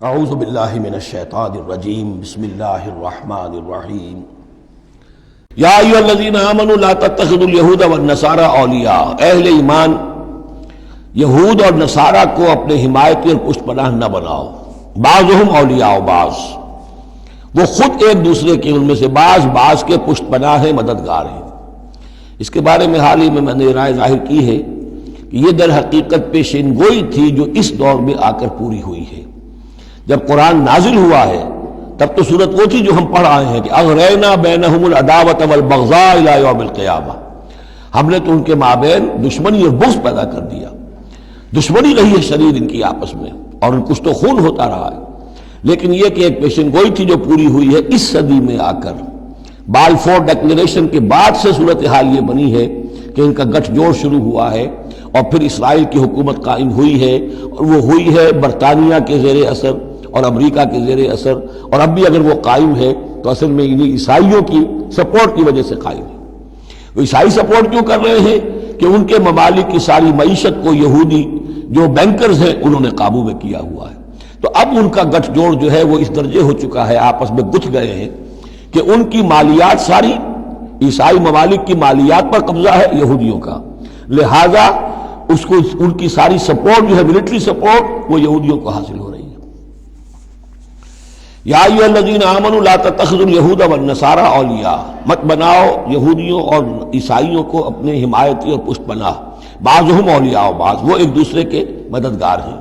اعوذ باللہ من الشیطان الرجیم بسم اللہ الرحمن الرحیم یا ایھا الذین آمنوا لا تتخذوا اليہود والنصارى اولیاء، اہل ایمان یہود اور نصارہ کو اپنے حمایتی اور پشت پناہ نہ بناؤ، بعضهم اولیاء بعض، وہ خود ایک دوسرے کے ان میں سے بعض کے پشت پناہ ہیں، مددگار ہیں۔ اس کے بارے میں حال ہی میں نے رائے ظاہر کی ہے کہ یہ در حقیقت پیشین گوئی تھی جو اس دور میں آ کر پوری ہوئی ہے۔ جب قرآن نازل ہوا ہے تب تو صورت وہ تھی جو ہم پڑھ آئے ہیں کہ اغرینا بینہم العداوۃ والبغضاء الی یوم القیامہ، ہم نے تو ان کے مابین دشمنی اور بغض پیدا کر دیا، دشمنی رہی ہے شدید ان کی آپس میں، اور ان کچھ تو خون ہوتا رہا ہے۔ لیکن یہ کہ ایک پیشن گوئی تھی جو پوری ہوئی ہے اس صدی میں آ کر، بالفور ڈکلیریشن کے بعد سے صورتحال یہ بنی ہے کہ ان کا گٹھ جوڑ شروع ہوا ہے، اور پھر اسرائیل کی حکومت قائم ہوئی ہے، اور وہ ہوئی ہے برطانیہ کے زیر اثر اور امریکہ کے زیر اثر، اور اب بھی اگر وہ قائم ہے تو اصل میں انہیں عیسائیوں کی سپورٹ کی وجہ سے قائم ہے۔ وہ عیسائی سپورٹ کیوں کر رہے ہیں کہ ان کے ممالک کی ساری معیشت کو یہودی جو بینکرز ہیں انہوں نے قابو میں کیا ہوا ہے۔ تو اب ان کا گٹھ جوڑ جو ہے وہ اس درجے ہو چکا ہے، آپس میں گتھ گئے ہیں کہ ان کی مالیات ساری عیسائی ممالک کی مالیات پر قبضہ ہے یہودیوں کا، لہذا اس کو ان کی ساری سپورٹ جو ہے ملٹری سپورٹ وہ یہودیوں کو حاصل ہو رہی ہے۔ یا ایھا الذین آمنوا لا تتخذوا اليہود والنصارى اولیاء، مت بناؤ یہودیوں اور عیسائیوں کو اپنے حمایتی اور پشت پناہ، بعضهم اولیاء بعض، وہ ایک دوسرے کے مددگار ہیں۔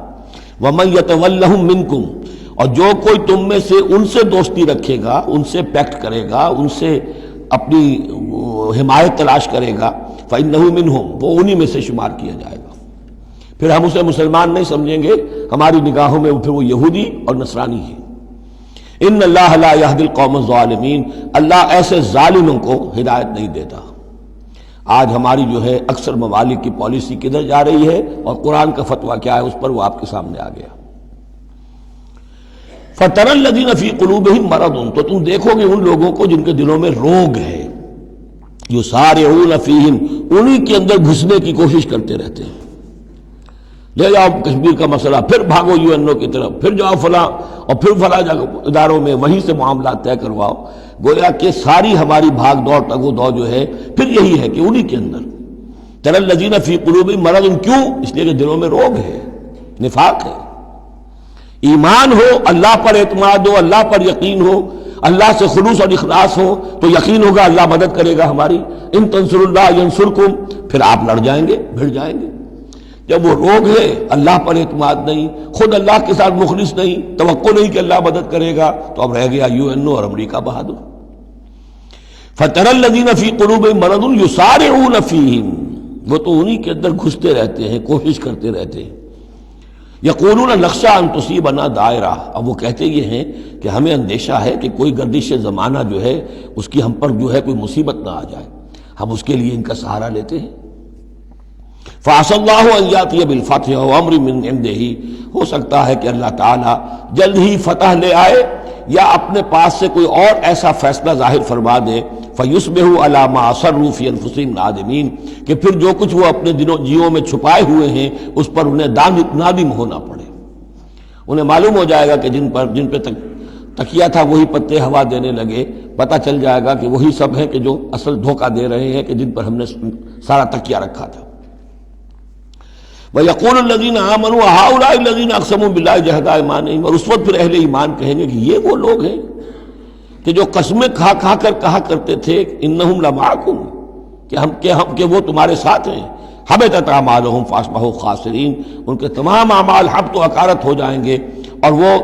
ومن یتولہم منکم، اور جو کوئی تم میں سے ان سے دوستی رکھے گا، ان سے پیکٹ کرے گا، ان سے اپنی حمایت تلاش کرے گا، فإنہ منہم، وہ انہی میں سے شمار کیا جائے گا۔ پھر ہم اسے مسلمان نہیں سمجھیں گے، ہماری نگاہوں میں پھر وہ یہودی اور نصرانی ہے۔ ان اللہ لا یہدی القوم الظالمین، اللہ ایسے ظالموں کو ہدایت نہیں دیتا۔ آج ہماری جو ہے اکثر ممالک کی پالیسی کدھر جا رہی ہے اور قرآن کا فتویٰ کیا ہے اس پر وہ آپ کے سامنے آ گیا۔ فَتَرَى الَّذِينَ فِي قُلُوبِهِم مَرَضٌ، تو تم دیکھو گے ان لوگوں کو جن کے دلوں میں روگ ہے، یُسَارِعُونَ فِيهِم، انہی کے اندر گھسنے کی کوشش کرتے رہتے ہیں۔ لے جاؤ کشمیر کا مسئلہ، پھر بھاگو UN کی طرف، پھر جاؤ فلاں اور پھر فلاں اداروں میں وہیں سے معاملات طے کرواؤ، گویا کہ ساری ہماری بھاگ دوڑ تگو دو جو ہے پھر یہی ہے کہ انہی کے اندر تَرَى الَّذِينَ فِي قُلُوبِهِم مَرَضٌ، کیوں؟ اس لیے کہ دلوں میں روگ ہے، نفاق ہے۔ ایمان ہو، اللہ پر اعتماد ہو، اللہ پر یقین ہو، اللہ سے خلوص اور اخلاص ہو تو یقین ہوگا اللہ مدد کرے گا ہماری۔ ان تنصروا اللہ ینصرکم، پھر آپ لڑ جائیں گے، بھڑ جائیں گے۔ جب وہ روگ ہے، اللہ پر اعتماد نہیں، خود اللہ کے ساتھ مخلص نہیں، توقع نہیں کہ اللہ مدد کرے گا، تو اب رہ گیا UN اور امریکہ بہادر۔ فَتَرَى الَّذِينَ فِي قُلُوبِهِم مَرَضٌ يُسَارِعُونَ فِيهِم، وہ تو انہی کے اندر گھستے رہتے ہیں، کوشش کرتے رہتے ہیں۔ یقولون نخشیٰ ان تصیبنا دائرہ، اب وہ کہتے یہ ہیں کہ ہمیں اندیشہ ہے کہ کوئی گردش زمانہ جو ہے اس کی ہم پر جو ہے کوئی مصیبت نہ آ جائے، ہم اس کے لیے ان کا سہارا لیتے ہیں۔ فَعَسَى اللَّهُ أَن يَأْتِيَ بِالْفَتْحِ وَأَمْرٍ مِّنْ عِندِهِ، ہو سکتا ہے کہ اللہ تعالیٰ جلد ہی فتح لے آئے یا اپنے پاس سے کوئی اور ایسا فیصلہ ظاہر فرما دے، فَيُصْبِحُوا عَلَىٰ مَا أَصَرُّوا فِي أَنفُسِهِمْ نَادِمِينَ، کہ پھر جو کچھ وہ اپنے جیوں میں چھپائے ہوئے ہیں اس پر انہیں نادم ہونا پڑے۔ انہیں معلوم ہو جائے گا کہ جن پہ تکیہ تھا وہی پتے ہوا دینے لگے، پتہ چل جائے گا کہ وہی سب ہیں کہ جو اصل دھوکہ دے رہے ہیں کہ جن پر ہم نے سارا تکیہ رکھا تھا۔ وَيَقُولُ الَّذِينَ آمَنُوا هَؤُلَاءِ الَّذِينَ أَقْسَمُوا بِاللَّهِ جَهْدَ أَيْمَانِهِمْ، اور اس وقت پھر اہل ایمان کہیں گے کہ یہ وہ لوگ ہیں کہ جو قسمیں کھا کھا کر کہا کرتے تھے إِنَّهُمْ لَمَعَكُمْ، کہ وہ تمہارے ساتھ ہیں۔ حَبِطَتْ أَعْمَالُهُمْ فَأَصْبَحُوا خَاسِرِينَ، ان کے تمام اعمال حبط و اکارت ہو جائیں گے اور وہ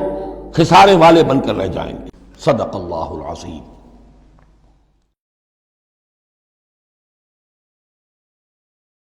خسارے والے بن کر رہ جائیں گے۔ صدق اللہ العظیم۔